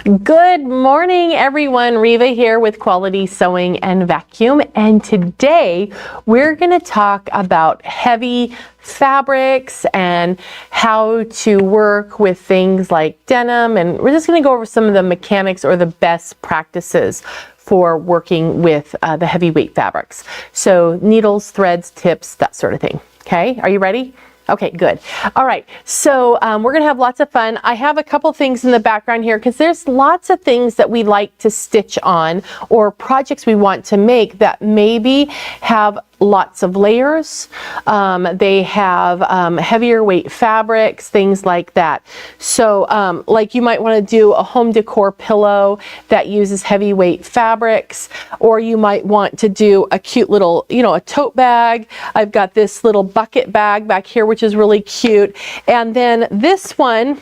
Good morning, everyone. Reva here with Quality Sewing and Vacuum, and today we're going to talk about heavy fabrics and how to work with things like denim, and we're just going to go over some of the mechanics or the best practices for working with the heavyweight fabrics. So needles, threads, tips, that sort of thing. Okay, are you ready? Okay, good. All right, so we're gonna have lots of fun. I have a couple things in the background here because there's lots of things that we like to stitch on or projects we want to make that maybe have lots of layers. They have heavier weight fabrics, things like that. So like you might want to do a home decor pillow that uses heavyweight fabrics, or you might want to do a cute little, a tote bag. I've got this little bucket bag back here, which is really cute. And then this one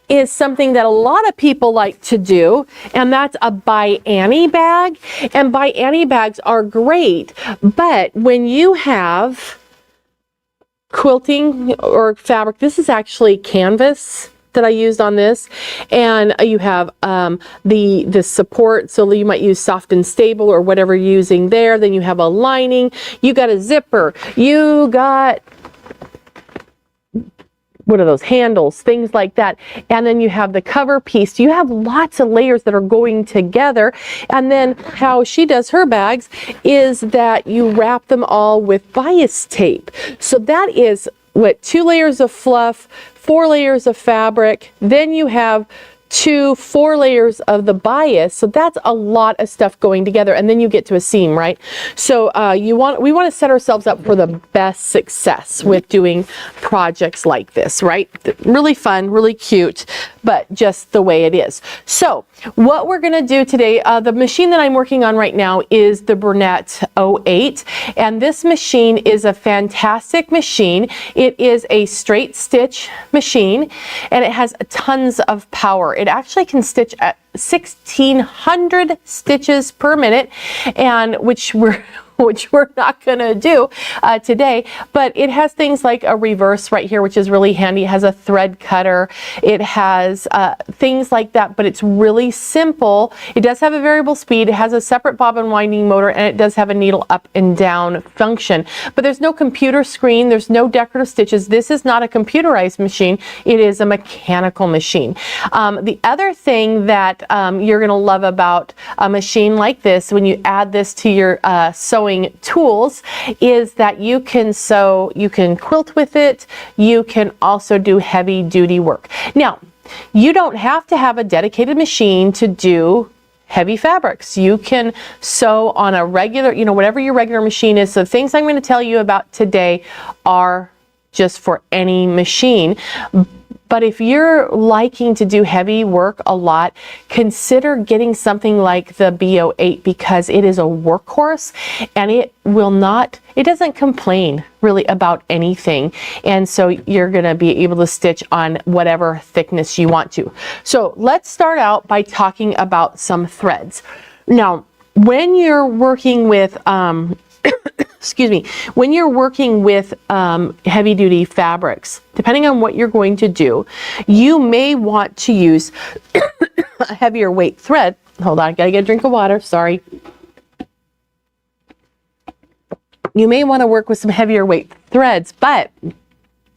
is something that a lot of people like to do, and that's a by Annie bag. And by Annie bags are great, but when you have quilting or fabric, this is actually canvas that I used on this, and you have the support, so you might use soft and stable or whatever you're using there. Then you have a lining, you got a zipper, you got what are those handles, things like that, and then you have the cover piece. You have lots of layers that are going together. And then how she does her bags is that you wrap them all with bias tape. So that is what, 2 layers of fluff, 4 layers of fabric, then you have 4 layers of the bias. So that's a lot of stuff going together, and then you get to a seam, right? So we want to set ourselves up for the best success with doing projects like this, right? Really fun, really cute, but just the way it is. So what we're going to do today, the machine that I'm working on right now is the Burnett 08, and this machine is a fantastic machine. It is a straight stitch machine, and it has tons of power. It actually can stitch at 1,600 stitches per minute, and which we're not going to do today, but it has things like a reverse right here, which is really handy. It has a thread cutter. It has things like that, but it's really simple. It does have a variable speed. It has a separate bobbin winding motor, and it does have a needle up and down function, but there's no computer screen. There's no decorative stitches. This is not a computerized machine. It is a mechanical machine. The other thing that you're going to love about a machine like this, when you add this to your sewing tools, is that you can sew, you can quilt with it, you can also do heavy duty work. Now, you don't have to have a dedicated machine to do heavy fabrics. You can sew on a regular, whatever your regular machine is. So things I'm going to tell you about today are just for any machine. But if you're liking to do heavy work a lot, consider getting something like the B08, because it is a workhorse, and it doesn't complain really about anything. And so you're gonna be able to stitch on whatever thickness you want to. So let's start out by talking about some threads. Now, when you're working with, excuse me, when you're working with heavy duty fabrics, depending on what you're going to do, you may want to use a heavier weight thread. Hold on, I gotta get a drink of water, sorry. You may want to work with some heavier weight threads, but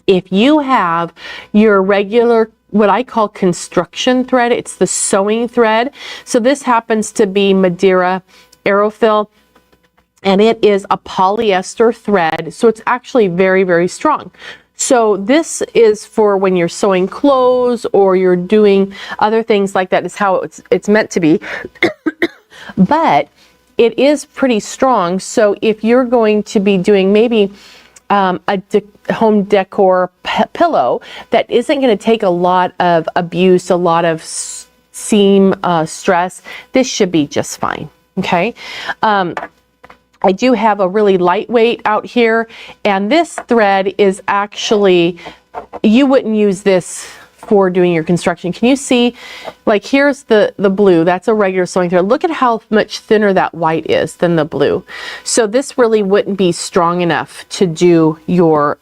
if you have your regular, what I call construction thread, it's the sewing thread. So this happens to be Madeira Aerofill, and it is a polyester thread, so it's actually very, very strong. So this is for when you're sewing clothes or you're doing other things like that, is how it's meant to be. But it is pretty strong, so if you're going to be doing maybe a home decor pillow that isn't going to take a lot of abuse, a lot of seam stress, this should be just fine, okay? I do have a really lightweight out here, and this thread is actually, you wouldn't use this for doing your construction. Can you see, like here's the blue, that's a regular sewing thread. Look at how much thinner that white is than the blue. So this really wouldn't be strong enough to do your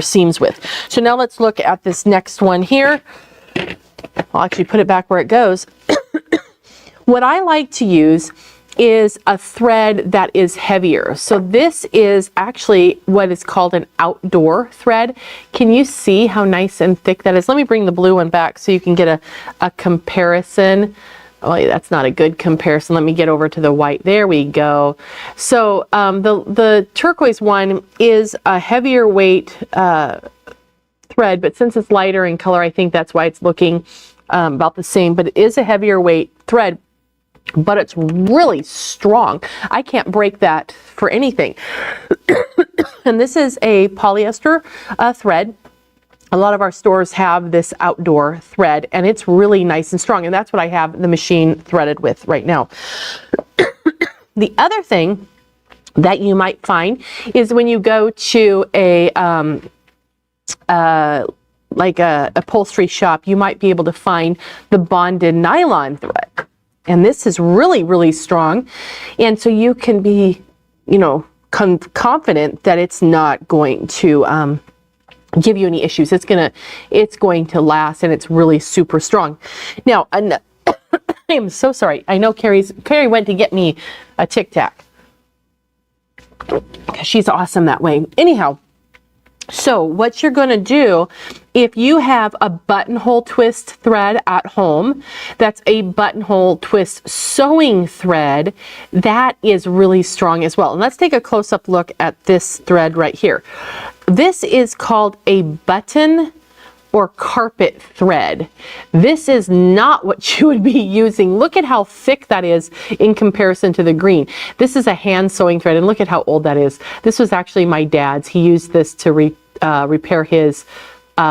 seams with. So now let's look at this next one here. I'll actually put it back where it goes. What I like to use is a thread that is heavier. So this is actually what is called an outdoor thread. Can you see how nice and thick that is? Let me bring the blue one back so you can get a comparison. Oh, that's not a good comparison. Let me get over to the white. There we go. So the turquoise one is a heavier weight thread, but since it's lighter in color, I think that's why it's looking about the same, but it is a heavier weight thread, but it's really strong. I can't break that for anything. And this is a polyester thread. A lot of our stores have this outdoor thread, and it's really nice and strong, and that's what I have the machine threaded with right now. The other thing that you might find is when you go to a like a upholstery shop, you might be able to find the bonded nylon thread. And this is really, really strong. And so you can be, you know, confident that it's not going to give you any issues. It's going to last, and it's really super strong. Now, I am so sorry. I know Carrie went to get me a Tic Tac. She's awesome that way. Anyhow, so what you're going to do, if you have a buttonhole twist thread at home, that's a buttonhole twist sewing thread, that is really strong as well. And let's take a close-up look at this thread right here. This is called a button or carpet thread. This is not what you would be using. Look at how thick that is in comparison to the green. This is a hand sewing thread, and look at how old that is. This was actually my dad's. He used this to repair his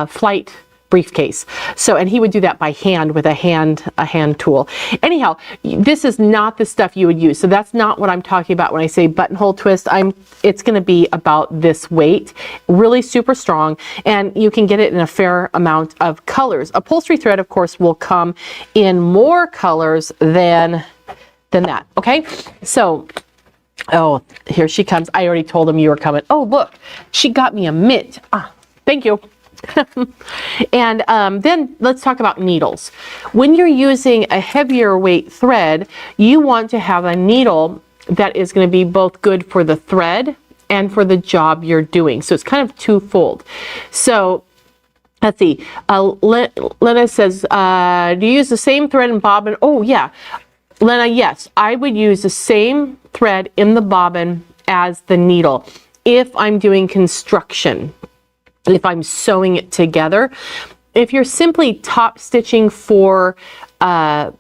flight briefcase. So, and he would do that by hand with a hand tool. Anyhow, this is not the stuff you would use. So that's not what I'm talking about when I say buttonhole twist. It's going to be about this weight, really super strong, and you can get it in a fair amount of colors. Upholstery thread, of course, will come in more colors than that. Okay, so. Oh, here she comes. I already told him you were coming. Oh, look, she got me a mitt. Ah, thank you. And then let's talk about needles. When you're using a heavier weight thread, you want to have a needle that is going to be both good for the thread and for the job you're doing. So it's kind of twofold. So let's see. Lena says, do you use the same thread and bobbin? Oh, yeah. Lena, yes, I would use the same thread in the bobbin as the needle if I'm doing construction, if I'm sewing it together. If you're simply top stitching for the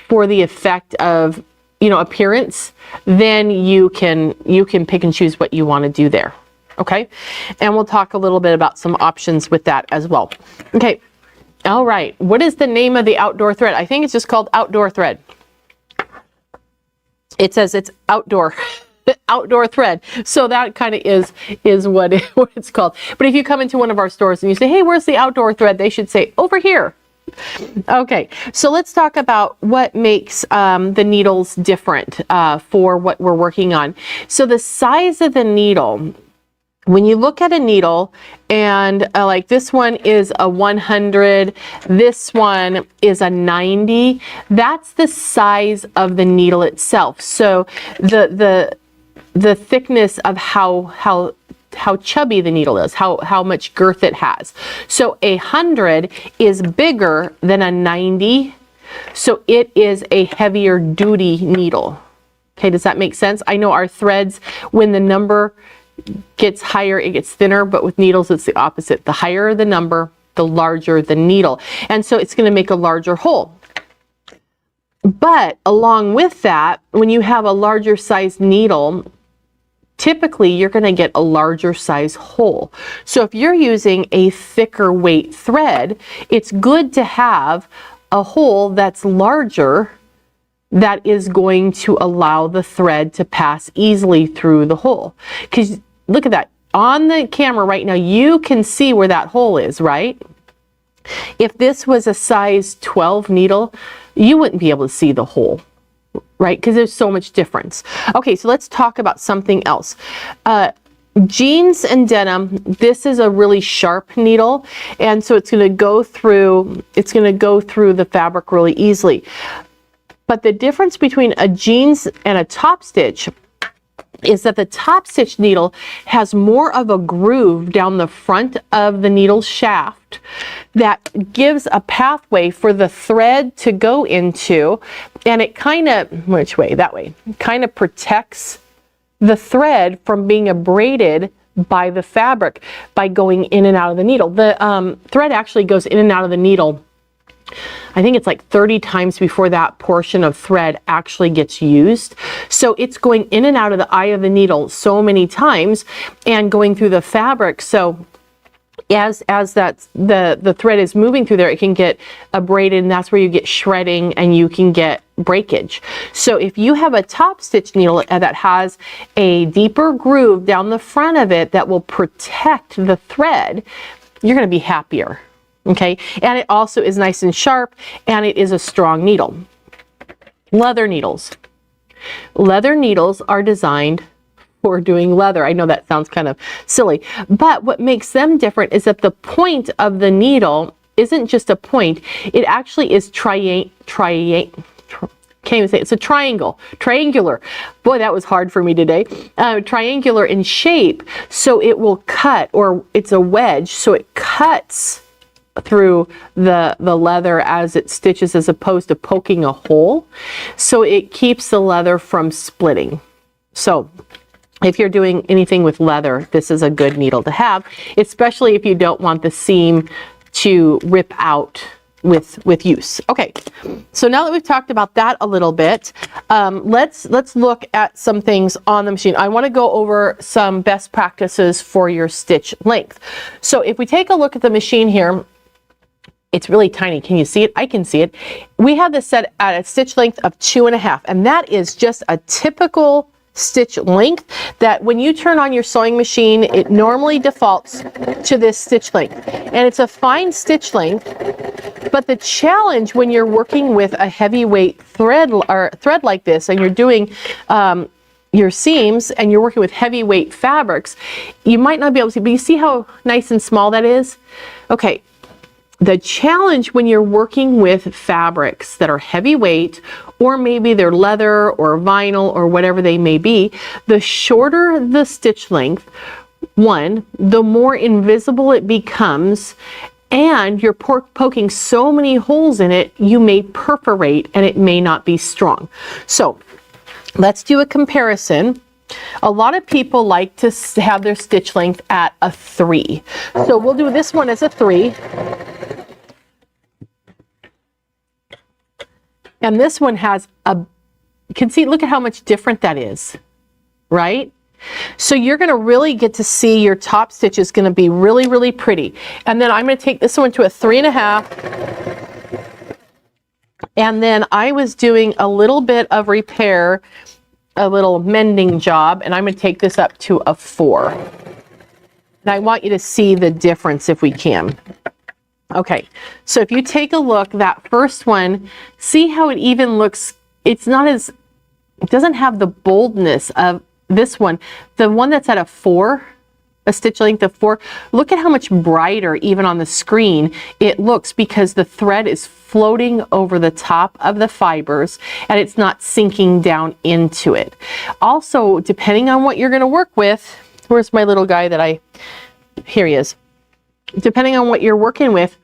effect of, you know, appearance, then you can pick and choose what you want to do there. Okay, and we'll talk a little bit about some options with that as well. Okay, all right. What is the name of the outdoor thread? I think it's just called outdoor thread. It says it's outdoor thread. So that kind of is what it's called. But if you come into one of our stores and you say, hey, where's the outdoor thread? They should say, over here. Okay, so let's talk about what makes the needles different for what we're working on. So the size of the needle, when you look at a needle, and like this one is a 100, this one is a 90, that's the size of the needle itself. So the thickness of how chubby the needle is, how much girth it has. So 100 is bigger than a 90, so it is a heavier duty needle. Okay, does that make sense? I know our threads, when the number gets higher, it gets thinner, but with needles it's the opposite. The higher the number, the larger the needle, and so it's going to make a larger hole. But along with that, when you have a larger size needle, typically you're going to get a larger size hole. So if you're using a thicker weight thread, it's good to have a hole that's larger, that is going to allow the thread to pass easily through the hole. Because look at that. On the camera right now, you can see where that hole is, right? If this was a size 12 needle, you wouldn't be able to see the hole, right? Because there's so much difference. Okay, so let's talk about something else. jeans and denim, this is a really sharp needle, and so it's going to go through the fabric really easily. But the difference between a jeans and a top stitch is that the top stitch needle has more of a groove down the front of the needle shaft that gives a pathway for the thread to go into, and it kind of, which way? That way. Kind of protects the thread from being abraded by the fabric by going in and out of the needle. The thread actually goes in and out of the needle, I think it's like 30 times before that portion of thread actually gets used. So it's going in and out of the eye of the needle so many times and going through the fabric. So as the thread is moving through there, it can get abraded, and that's where you get shredding and you can get breakage. So if you have a top stitch needle that has a deeper groove down the front of it that will protect the thread, you're going to be happier. Okay, and it also is nice and sharp, and it is a strong needle. Leather needles. Leather needles are designed for doing leather. I know that sounds kind of silly, but what makes them different is that the point of the needle isn't just a point. It actually is can't even say it. It's a triangular. Boy, that was hard for me today. Triangular in shape, so it will cut, or it's a wedge, so it cuts through the leather as it stitches, as opposed to poking a hole. So it keeps the leather from splitting. So if you're doing anything with leather, this is a good needle to have, especially if you don't want the seam to rip out with use. Okay, so now that we've talked about that a little bit, let's look at some things on the machine. I want to go over some best practices for your stitch length. So if we take a look at the machine here, it's really tiny. Can you see it? I can see it. We have this set at a stitch length of 2.5, and that is just a typical stitch length that when you turn on your sewing machine, it normally defaults to this stitch length. And it's a fine stitch length, but the challenge when you're working with a heavyweight thread like this, and you're doing your seams and you're working with heavyweight fabrics, you might not be able to see, but you see how nice and small that is? Okay. The challenge when you're working with fabrics that are heavyweight, or maybe they're leather or vinyl or whatever they may be, the shorter the stitch length, one, the more invisible it becomes, and you're poking so many holes in it, you may perforate and it may not be strong. So let's do a comparison. A lot of people like to have their stitch length at a 3. So we'll do this one as a 3. And this one has you can see, look at how much different that is, right? So you're going to really get to see your top stitch is going to be really, really pretty. And then I'm going to take this one to a 3.5. And then I was doing a little bit of repair, a little mending job, and I'm going to take this up to a 4. And I want you to see the difference if we can. Okay, so if you take a look, that first one, see how it even looks, it's not as, it doesn't have the boldness of this one. The one that's at a 4, a stitch length of 4, look at how much brighter even on the screen it looks, because the thread is floating over the top of the fibers and it's not sinking down into it. Also, depending on what you're going to work with, where's my little guy here he is. Depending on what you're working with,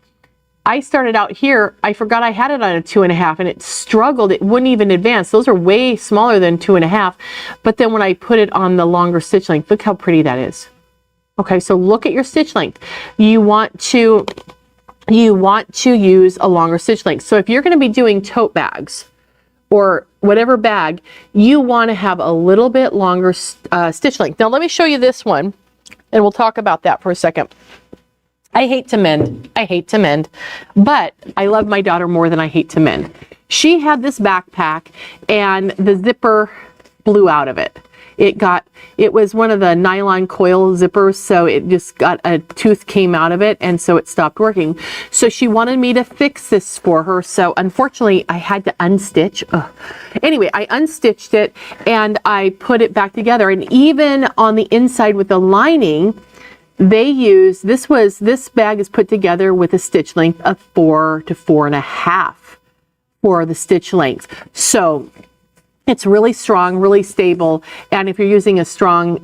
I started out here, I forgot I had it on a 2.5 and it struggled, it wouldn't even advance. Those are way smaller than 2.5, but then when I put it on the longer stitch length, look how pretty that is. Okay, so look at your stitch length. You want to use a longer stitch length. So if you're going to be doing tote bags or whatever bag, you want to have a little bit longer stitch length. Now let me show you this one, and we'll talk about that for a second. I hate to mend. I hate to mend, but I love my daughter more than I hate to mend. She had this backpack and the zipper blew out of it. it was one of the nylon coil zippers, so it just got a tooth came out of it, and so it stopped working. So she wanted me to fix this for her, so unfortunately I had to unstitch. Ugh. Anyway, I unstitched it and I put it back together, and even on the inside with the lining, they use, this bag is put together with a stitch length of 4 to 4.5 for the stitch length. So it's really strong, really stable, and if you're using a strong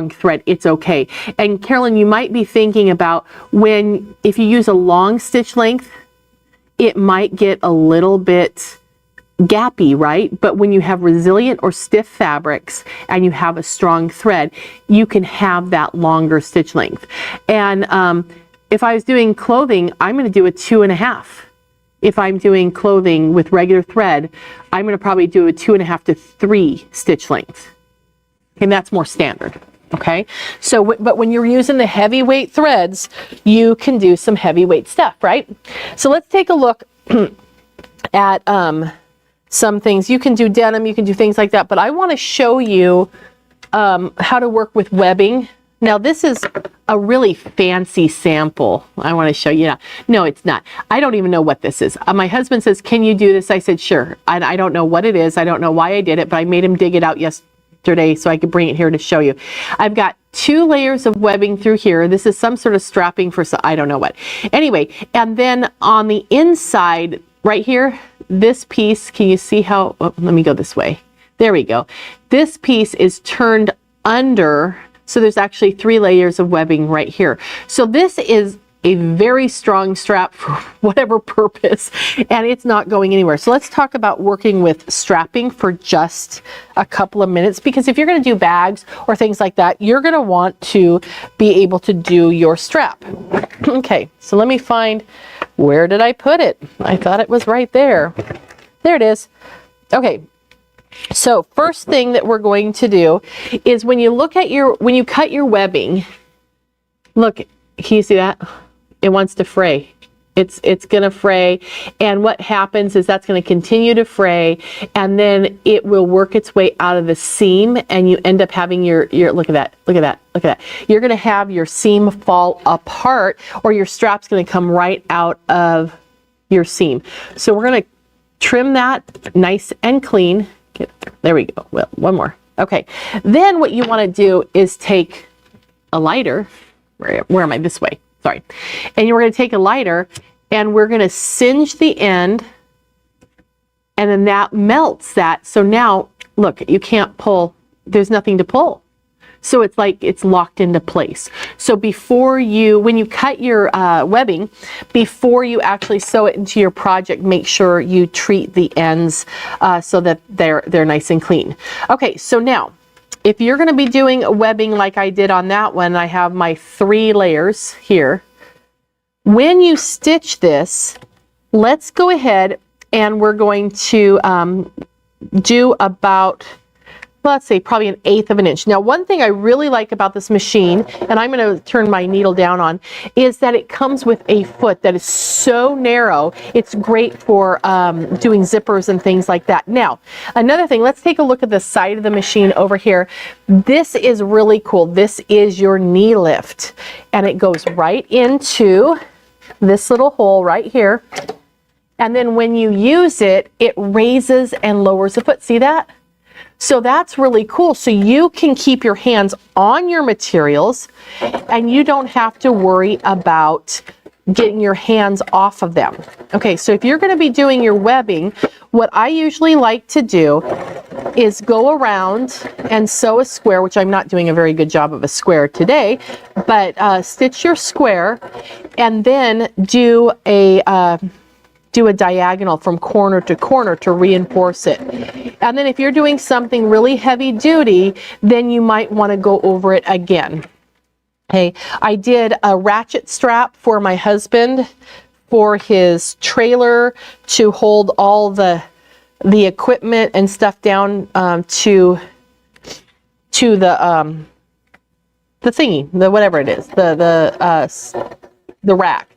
thread, it's okay. And Carolyn, you might be thinking about if you use a long stitch length, it might get a little bit gappy, right? But when you have resilient or stiff fabrics and you have a strong thread, you can have that longer stitch length. And if I was doing clothing, I'm going to do a 2.5. If I'm doing clothing with regular thread, I'm going to probably do a 2.5 to 3 stitch length. And that's more standard. Okay, so but when you're using the heavyweight threads, you can do some heavyweight stuff, right? So let's take a look at some things. You can do denim, you can do things like that, but I want to show you how to work with webbing. Now this is a really fancy sample. I want to show you. No, it's not. I don't even know what this is. My husband says, can you do this? I said, sure. I don't know what it is. I don't know why I did it, but I made him dig it out yesterday so I could bring it here to show you. I've got 2 layers of webbing through here. This is some sort of strapping for, I don't know what. Anyway, and then on the inside right here, this piece, can you see how, oh, let me go this way. There we go. This piece is turned under, so there's actually 3 layers of webbing right here. So this is a very strong strap for whatever purpose, and it's not going anywhere. So let's talk about working with strapping for just a couple of minutes, because if you're going to do bags or things like that, you're going to want to be able to do your strap. Okay, so let me find, where did I put it? I thought it was right there. There it is. Okay. So first thing that we're going to do is when you cut your webbing, look, can you see that? It wants to fray. It's going to fray, and what happens is that's going to continue to fray, and then it will work its way out of the seam, and you end up having your look at that, look at that, look at that. You're going to have your seam fall apart, or your strap's going to come right out of your seam. So we're going to trim that nice and clean. There we go. Well, one more. Okay. Then what you want to do is take a lighter. Where am I? This way. Sorry. And we're going to take a lighter and we're going to singe the end, and then that melts that. So now, look, you can't pull. There's nothing to pull. So it's like it's locked into place. So when you cut your webbing, before you actually sew it into your project, make sure you treat the ends so that they're nice and clean. Okay, so now, if you're going to be doing a webbing like I did on that one, I have my 3 layers here. When you stitch this, let's go ahead and we're going to do about, let's say, probably 1/8 of an inch. Now, one thing I really like about this machine, and I'm going to turn my needle down on, is that it comes with a foot that is so narrow. It's great for doing zippers and things like that. Now, another thing, let's take a look at the side of the machine over here. This is really cool. This is your knee lift, and it goes right into this little hole right here. And then when you use it, it raises and lowers the foot. See that? So that's really cool. So you can keep your hands on your materials and you don't have to worry about getting your hands off of them. Okay, so if you're going to be doing your webbing, what I usually like to do is go around and sew a square, which I'm not doing a very good job of a square today, but stitch your square and then do a diagonal from corner to corner to reinforce it. And then if you're doing something really heavy duty, then you might want to go over it again. Okay, I did a ratchet strap for my husband for his trailer to hold all the equipment and stuff down to the thingy, the whatever it is, the rack.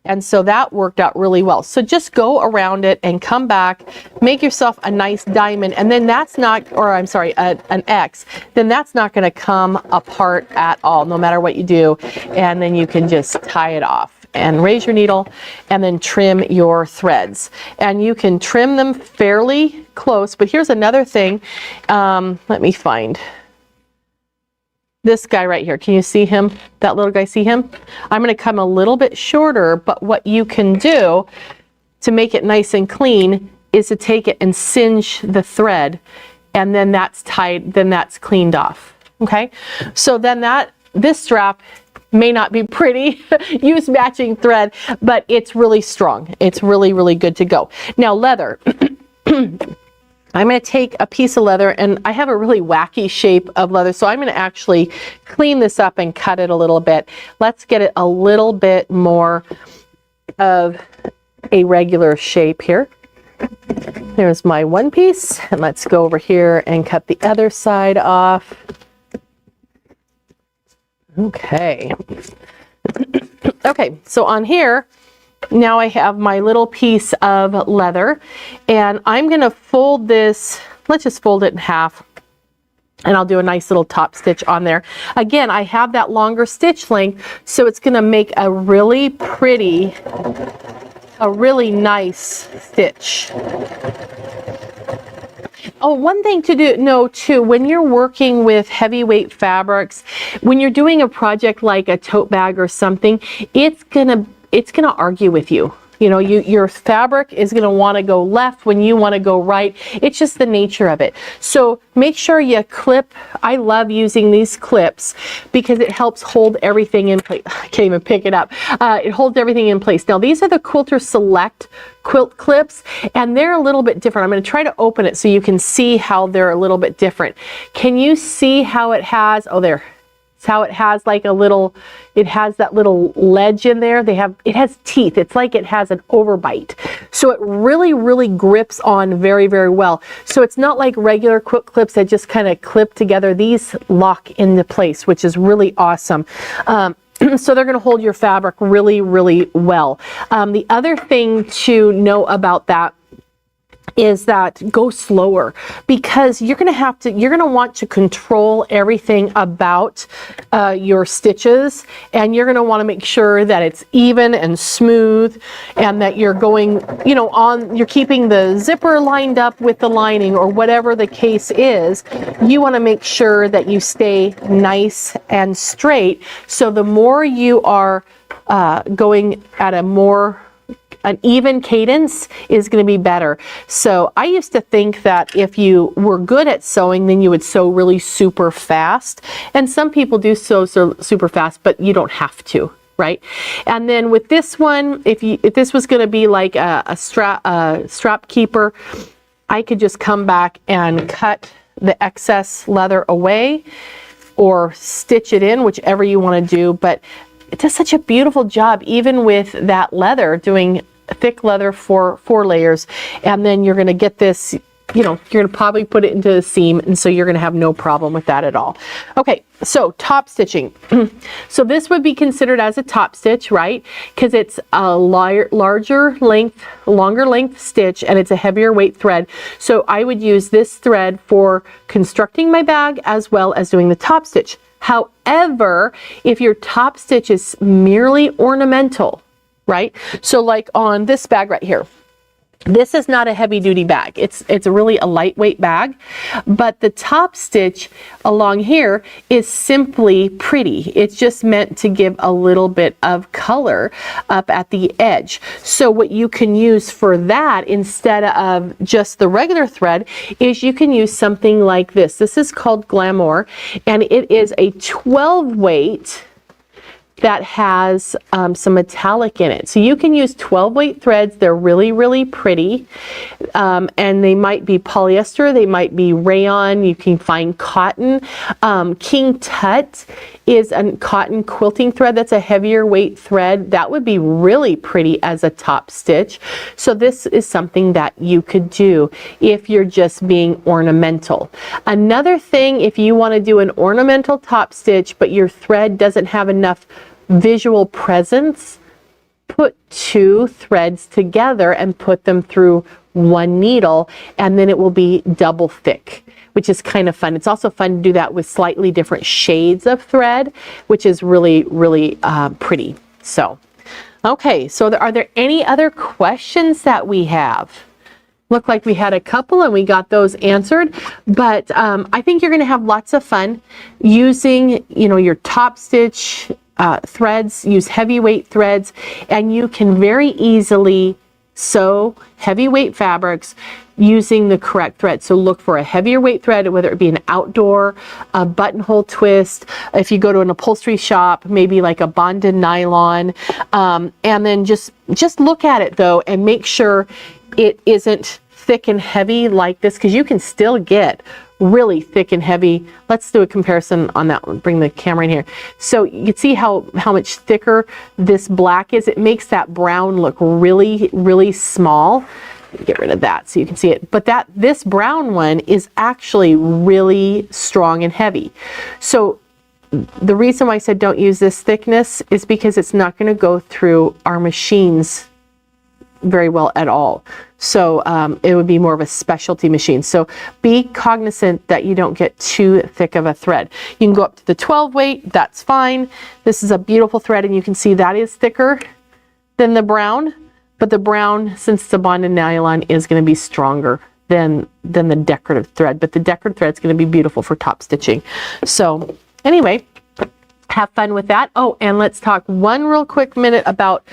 And so that worked out really well. So just go around it and come back, make yourself a nice diamond, and then that's not, or I'm sorry, an X, then that's not going to come apart at all, no matter what you do. And then you can just tie it off and raise your needle and then trim your threads. And you can trim them fairly close, but here's another thing. Let me find this guy right here. Can you see him? That little guy, see him? I'm going to come a little bit shorter, but what you can do to make it nice and clean is to take it and singe the thread, and then that's tied, then that's cleaned off. Okay? So then this strap may not be pretty, use matching thread, but it's really strong. It's really, really good to go. Now leather. I'm going to take a piece of leather, and I have a really wacky shape of leather, so I'm going to actually clean this up and cut it a little bit. Let's get it a little bit more of a regular shape here. There's my one piece, and let's go over here and cut the other side off. Okay. Okay, so on here, now I have my little piece of leather, and I'm going to fold this, let's just fold it in half, and I'll do a nice little top stitch on there. Again, I have that longer stitch length, so it's going to make a really pretty, a really nice stitch. Oh, one thing to know too, when you're working with heavyweight fabrics, when you're doing a project like a tote bag or something, it's gonna argue with you. You know, your fabric is going to want to go left when you want to go right. It's just the nature of it. So make sure you clip. I love using these clips because it helps hold everything in place. I can't even pick it up. It holds everything in place. Now these are the Quilter Select quilt clips, and they're a little bit different. I'm going to try to open it so you can see how they're a little bit different. Can you see how it has, oh there. It's how it has like a little, it has that little ledge in there. It has teeth. It's like it has an overbite. So it really, really grips on very, very well. So it's not like regular quilt clips that just kind of clip together. These lock into place, which is really awesome. So they're going to hold your fabric really, really well. The other thing to know about that is that go slower, because you're going to want to control everything about your stitches, and you're going to want to make sure that it's even and smooth, and that you're going, you know, you're keeping the zipper lined up with the lining, or whatever the case is. You want to make sure that you stay nice and straight. So the more you are going at an even cadence is going to be better. So I used to think that if you were good at sewing, then you would sew really super fast. And some people do sew super fast, but you don't have to, right? And then with this one, if this was going to be like a strap keeper, I could just come back and cut the excess leather away or stitch it in, whichever you want to do. But it does such a beautiful job, even with that leather, doing thick leather for 4 layers. And then you're going to get this, you know, you're going to probably put it into the seam, and so you're going to have no problem with that at all. Okay, so top stitching. So this would be considered as a top stitch, right? Because it's a longer length stitch, and it's a heavier weight thread. So I would use this thread for constructing my bag as well as doing the top stitch. However, if your top stitch is merely ornamental, right? So like on this bag right here, this is not a heavy duty bag. It's really a lightweight bag, but the top stitch along here is simply pretty. It's just meant to give a little bit of color up at the edge. So what you can use for that, instead of just the regular thread, is you can use something like this. This is called Glamour, and it is a 12 weight that has some metallic in it. So you can use 12 weight threads. They're really, really pretty. And they might be polyester, they might be rayon, you can find cotton. King Tut is a cotton quilting thread that's a heavier weight thread. That would be really pretty as a top stitch. So this is something that you could do if you're just being ornamental. Another thing, if you want to do an ornamental top stitch, but your thread doesn't have enough visual presence, put 2 threads together and put them through 1 needle, and then it will be double thick, which is kind of fun. It's also fun to do that with slightly different shades of thread, which is really, really pretty. So, okay, so are there any other questions that we have? Looked like we had a couple and we got those answered, but I think you're going to have lots of fun using, you know, your top stitch threads. Use heavyweight threads, and you can very easily sew heavyweight fabrics using the correct thread. So look for a heavier weight thread, whether it be an outdoor, a buttonhole twist. If you go to an upholstery shop, maybe like a bonded nylon, and then just look at it though and make sure it isn't thick and heavy like this, because you can still get really thick and heavy. Let's do a comparison on that one. Bring the camera in here. So you can see how much thicker this black is. It makes that brown look really, really small. Get rid of that so you can see it. But this brown one is actually really strong and heavy. So the reason why I said don't use this thickness is because it's not going to go through our machines very well at all. So it would be more of a specialty machine. So be cognizant that you don't get too thick of a thread. You can go up to the 12 weight, that's fine. This is a beautiful thread, and you can see that is thicker than the brown, but the brown, since it's a bonded nylon, is going to be stronger than the decorative thread. But the decorative thread is going to be beautiful for top stitching. So anyway, have fun with that. Oh, and let's talk one real quick minute about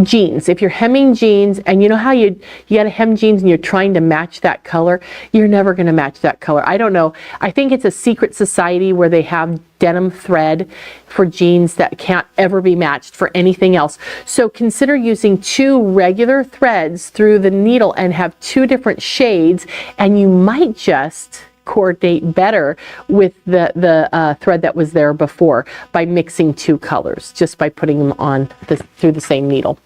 jeans. If you're hemming jeans, and you know how you got to hem jeans and you're trying to match that color, you're never going to match that color. I don't know. I think it's a secret society where they have denim thread for jeans that can't ever be matched for anything else. So consider using 2 regular threads through the needle and have 2 different shades, and you might just coordinate better with the thread that was there before by mixing 2 colors, just by putting them on through the same needle.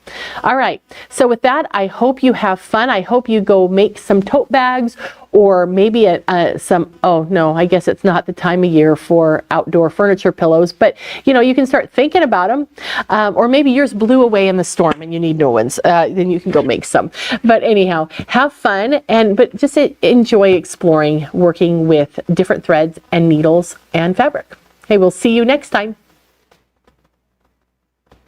All right, so with that, I hope you have fun. I hope you go make some tote bags, or maybe oh no, I guess it's not the time of year for outdoor furniture pillows, but you know, you can start thinking about them, or maybe yours blew away in the storm and you need new ones, then you can go make some. But anyhow, have fun, but just enjoy exploring, working with different threads and needles and fabric. Okay, we'll see you next time.